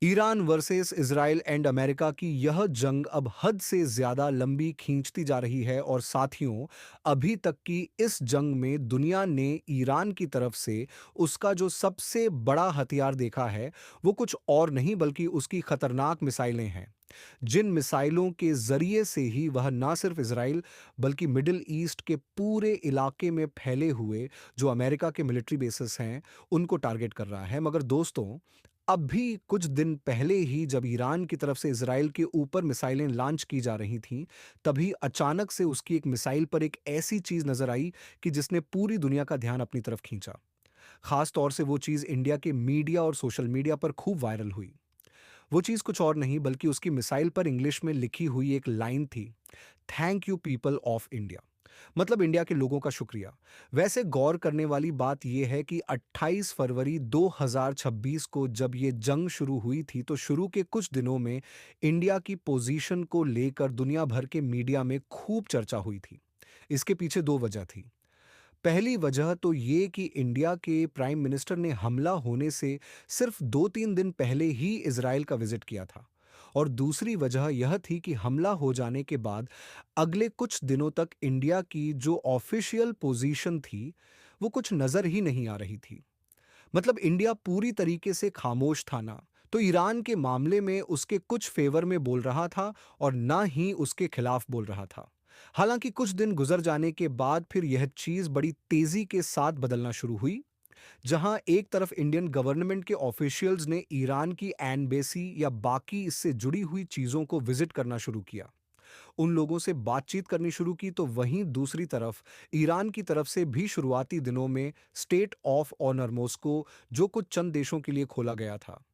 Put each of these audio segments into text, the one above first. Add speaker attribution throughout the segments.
Speaker 1: Iran versus Israel and America की यह जंग अब हद से ज्यादा लंबी खींचती जा रही है और साथियों, अभी तक की इस जंग में दुनिया ने ईरान की तरफ से उसका जो सबसे बड़ा हथियार देखा है, वो कुछ और नहीं बल्कि उसकी खतरनाक मिसाइलें हैं। जिन मिसाइलों के जरिए से ही वह न सिर्फ इजराइल बल्कि मिडिल ईस्ट के पूरे इलाके में फैले हुए जो अमेरिका के मिलिट्री बेसिस हैं, उनको टारगेट कर रहा है। मगर दोस्तों, अभी कुछ दिन पहले ही जब ईरान की तरफ से इजराइल के ऊपर मिसाइलें लॉन्च की जा रही थीं, तभी अचानक से उसकी एक मिसाइल पर एक ऐसी चीज नजर आई कि जिसने पूरी दुनिया का ध्यान अपनी तरफ खींचा। खास तौर से वो चीज इंडिया के मीडिया और सोशल मीडिया पर खूब वायरल हुई। वो चीज कुछ और नहीं बल्कि उसकी मिसाइल पर इंग्लिश में लिखी हुई एक लाइन थी, thank you people of India. मतलब इंडिया के लोगों का शुक्रिया। वैसे गौर करने वाली बात यह है कि 28 फरवरी 2026 को जब ये जंग शुरू हुई थी, तो शुरू के कुछ दिनों में इंडिया की पोजीशन को लेकर दुनिया भर के मीडिया में खूब चर्चा हुई थी। इसके पीछे दो वजह थी। पहली वजह तो ये कि इंडिया के प्राइम मिनिस्टर ने हमला होने से सिर्फ 2-3 दिन पहले ही इजराइल का विजिट किया था। और दूसरी वजह यह थी कि हमला हो जाने के बाद अगले कुछ दिनों तक इंडिया की जो ऑफिशियल पोजीशन थी, वो कुछ नजर ही नहीं आ रही थी। मतलब इंडिया पूरी तरीके से खामोश था ना, तो ईरान के मामले में उसके कुछ फेवर में बोल रहा था और ना ही उसके खिलाफ बोल रहा था। हालांकि कुछ दिन गुजर जाने के बाद फिर यह चीज बड़ी तेजी के साथ बदलना शुरू हुई, जहां एक तरफ इंडियन गवर्नमेंट के ऑफिशियल्स ने ईरान की एम्बेसी या बाकी इससे जुड़ी हुई चीजों को विजिट करना शुरू किया, उन लोगों से बातचीत करनी शुरू की, तो वहीं दूसरी तरफ ईरान की तरफ से भी शुरुआती दिनों में स्टेट ऑफ ऑनर मॉस्को, जो कुछ चंद देशों के लिए खोला गया था,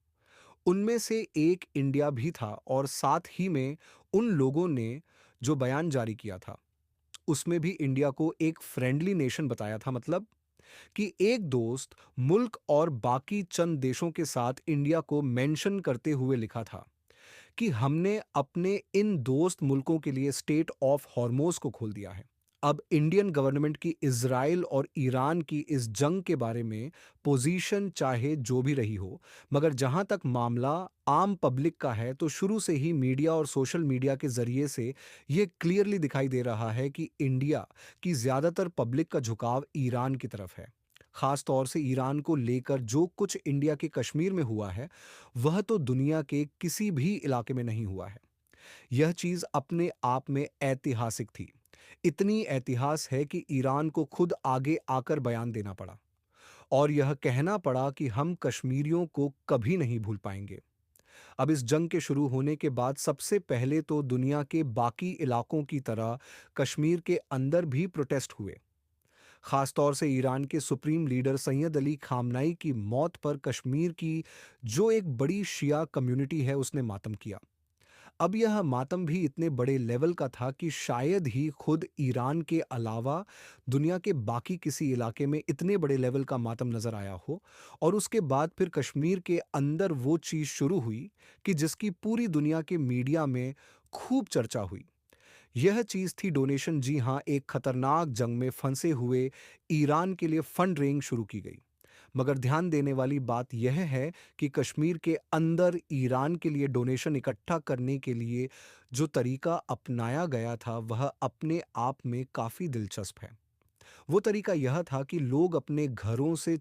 Speaker 1: उनमें से एक इंडिया भी था। और साथ ही में उन लोगों ने जो बयान जारी किया था, उसमें भी इंडिया को एक फ्रेंडली नेशन बताया था। मतलब कि एक दोस्त मुल्क और बाकी चंद देशों के साथ इंडिया को मेंशन करते हुए लिखा था कि हमने अपने इन दोस्त मुल्कों के लिए स्टेट ऑफ हॉर्मोज को खोल दिया है। अब इंडियन गवर्नमेंट की इजराइल और ईरान की इस जंग के बारे में पोजीशन चाहे जो भी रही हो, मगर जहां तक मामला आम पब्लिक का है, तो शुरू से ही मीडिया और सोशल मीडिया के जरिए से यह क्लियरली दिखाई दे रहा है कि इंडिया की ज्यादातर पब्लिक का झुकाव ईरान की तरफ है। खास तौर से ईरान को लेकर जो कुछ इंडिया के कश्मीर में हुआ है, वह तो दुनिया के किसी भी इलाके में नहीं हुआ है। यह चीज अपने आप में ऐतिहासिक थी। इतनी ऐतिहास है कि ईरान को खुद आगे आकर बयान देना पड़ा और यह कहना पड़ा कि हम कश्मीरियों को कभी नहीं भूल पाएंगे। अब इस जंग के शुरू होने के बाद सबसे पहले तो दुनिया के बाकी इलाकों की तरह कश्मीर के अंदर भी प्रोटेस्ट हुए। खासतौर से ईरान के सुप्रीम लीडर सैयद अली खामनाई की मौत पर कश्मीर की जो एक बड़ी शिया कम्युनिटी है, उसने मातम किया। अब यह मातम भी इतने बड़े लेवल का था कि शायद ही खुद ईरान के अलावा दुनिया के बाकी किसी इलाके में इतने बड़े लेवल का मातम नजर आया हो। और उसके बाद फिर कश्मीर के अंदर वो चीज शुरू हुई कि जिसकी पूरी दुनिया के मीडिया में खूब चर्चा हुई। यह चीज थी डोनेशन। जी हां, एक खतरनाक जंग में फंसे हुए ईरान के लिए फंड रेजिंग शुरू की गई। मगर ध्यान देने वाली बात यह है कि कश्मीर के अंदर ईरान के लिए डोनेशन इकट्ठा करने के लिए जो तरीका अपनाया गया था, वह अपने आप में काफी दिलचस्प है। वो तरीका यह था कि लोग अपने घरों से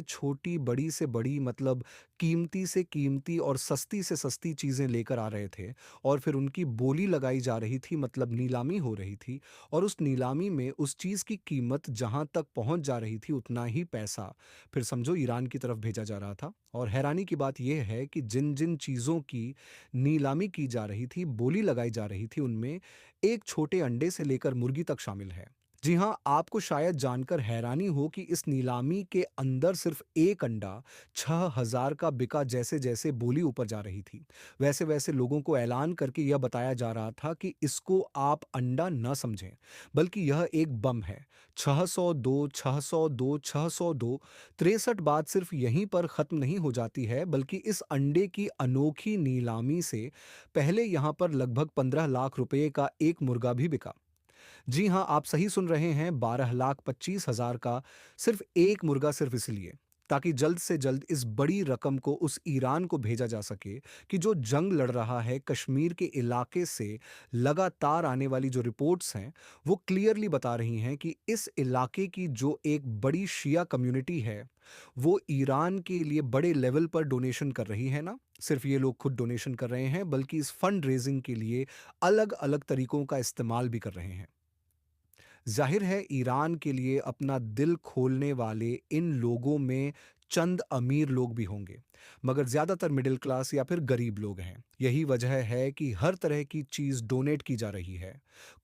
Speaker 1: छोटी, बड़ी से बड़ी, मतलब कीमती से कीमती और सस्ती से सस्ती चीज़ें लेकर आ रहे थे और फिर उनकी बोली लगाई जा रही थी, मतलब नीलामी हो रही थी। और उस नीलामी में उस चीज़ की कीमत जहाँ तक पहुँच जा रही थी, उतना ही पैसा फिर समझो ईरान की तरफ भेजा जा रहा था। और हैरानी की बात यह है कि जिन-जिन चीज़ों की नीलामी की जा रही थी, बोली लगाई जा रही थी, उनमें एक छोटे अंडे से लेकर मुर्गी तक शामिल है। जी हाँ, आपको शायद जानकर हैरानी हो कि इस नीलामी के अंदर सिर्फ एक अंडा 6,000 का बिका। जैसे-जैसे बोली ऊपर जा रही थी, वैसे-वैसे लोगों को ऐलान करके यह बताया जा रहा था कि इसको आप अंडा न समझें, बल्कि यह एक बम है। 602, 602, 602, 63 बात सिर्फ यहीं पर खत्म नहीं हो जाती है, बल्कि इस अंडे की अनोखी नीलामी से पहले यहाँ पर लगभग 15 लाख रुपए का एक मुर्गा भी बिका। जी हाँ, आप सही सुन रहे हैं, 12,25,000 का सिर्फ एक मुर्गा, सिर्फ इसलिए ताकि जल्द से जल्द इस बड़ी रकम को उस ईरान को भेजा जा सके कि जो जंग लड़ रहा है कश्मीर के इलाके से। लगातार आने वाली जो रिपोर्ट्स हैं वो क्लियरली बता रही हैं कि इस इलाके की जो एक बड़ी शिया कम्युनिटी है वो ईरान के लिए बड़े लेवल पर डोनेशन कर रही है। ना सिर्फ ये लोग खुद डोनेशन कर रहे हैं बल्कि इस फंड रेजिंग के लिए अलग अलग तरीकों का इस्तेमाल भी कर रहे हैं। जाहिर है ईरान के लिए अपना दिल खोलने वाले इन लोगों में चंद अमीर लोग भी होंगे, मगर ज्यादातर मिडिल क्लास या फिर गरीब लोग हैं। यही वजह है कि हर तरह की चीज डोनेट की जा रही है।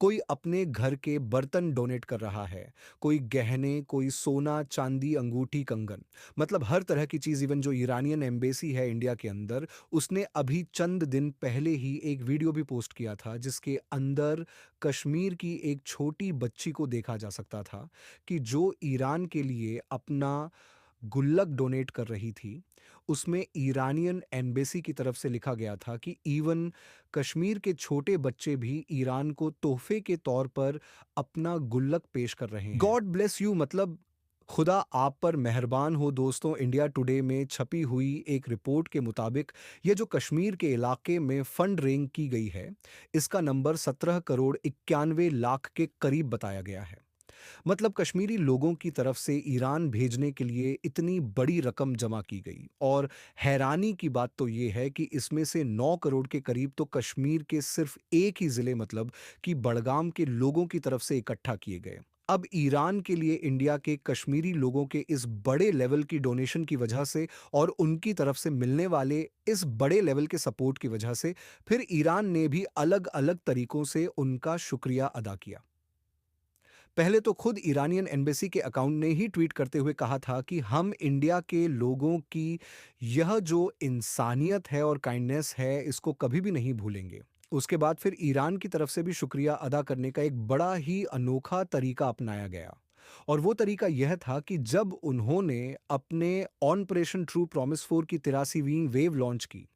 Speaker 1: कोई अपने घर के बर्तन डोनेट कर रहा है, कोई गहने, कोई सोना चांदी अंगूठी कंगन, मतलब हर तरह की चीज। इवन जो ईरानियन एम्बेसी है इंडिया के अंदर, उसने अभी चंद दिन पहले ही एक वीडियो भी पोस्ट किया था जिसके अंदर कश्मीर की एक छोटी बच्ची को देखा जा सकता था कि जो ईरान के लिए अपना गुल्लक डोनेट कर रही थी। उसमें ईरानियन एम्बेसी की तरफ से लिखा गया था कि इवन कश्मीर के छोटे बच्चे भी ईरान को तोहफे के तौर पर अपना गुल्लक पेश कर रहे हैं। गॉड ब्लेस यू, मतलब खुदा आप पर मेहरबान हो। दोस्तों, इंडिया टुडे में छपी हुई एक रिपोर्ट के मुताबिक ये जो कश्मीर के इलाके में फंड रेंज की गई है, इसका नंबर 17 करोड़ 91 लाख के करीब बताया गया है। मतलब कश्मीरी लोगों की तरफ से ईरान भेजने के लिए इतनी बड़ी रकम जमा की गई। और हैरानी की बात तो ये है कि इसमें से 9 करोड़ के करीब तो कश्मीर के सिर्फ एक ही जिले, मतलब कि बड़गाम के लोगों की तरफ से इकट्ठा किए गए। अब ईरान के लिए इंडिया के कश्मीरी लोगों के इस बड़े लेवल की डोनेशन की वजह से और उनकी तरफ से मिलने वाले इस बड़े लेवल के सपोर्ट की वजह से फिर ईरान ने भी अलग अलग तरीकों से उनका शुक्रिया अदा किया। पहले तो खुद ईरानियन एम्बेसी के अकाउंट ने ही ट्वीट करते हुए कहा था कि हम इंडिया के लोगों की यह जो इंसानियत है और काइंडनेस है इसको कभी भी नहीं भूलेंगे। उसके बाद फिर ईरान की तरफ से भी शुक्रिया अदा करने का एक बड़ा ही अनोखा तरीका अपनाया गया। और वो तरीका यह था कि जब उन्होंने अपने ऑपरेशन ट्रू प्रॉमिस 4 की 83वीं वेव लॉन्च की,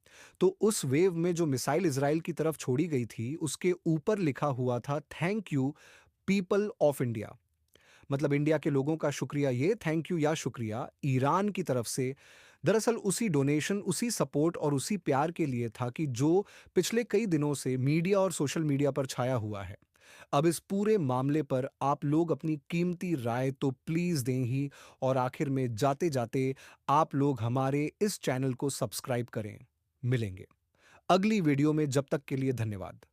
Speaker 1: तो उस वेव में जो मिसाइल इसराइल की तरफ छोड़ी गई थी उसके ऊपर लिखा हुआ था thank you people of India. मतलब इंडिया के लोगों का शुक्रिया, ये थैंक यू या शुक्रिया ईरान की तरफ से दरअसल उसी डोनेशन, उसी सपोर्ट और उसी प्यार के लिए था कि जो पिछले कई दिनों से मीडिया और सोशल मीडिया पर छाया हुआ है। अब इस पूरे मामले पर आप लोग अपनी कीमती राय तो प्लीज दें ही। और आखिर में जाते जाते आप लोग हमारे इस चैनल को सब्सक्राइब करें। मिलेंगे अगली वीडियो में, जब तक के लिए धन्यवाद।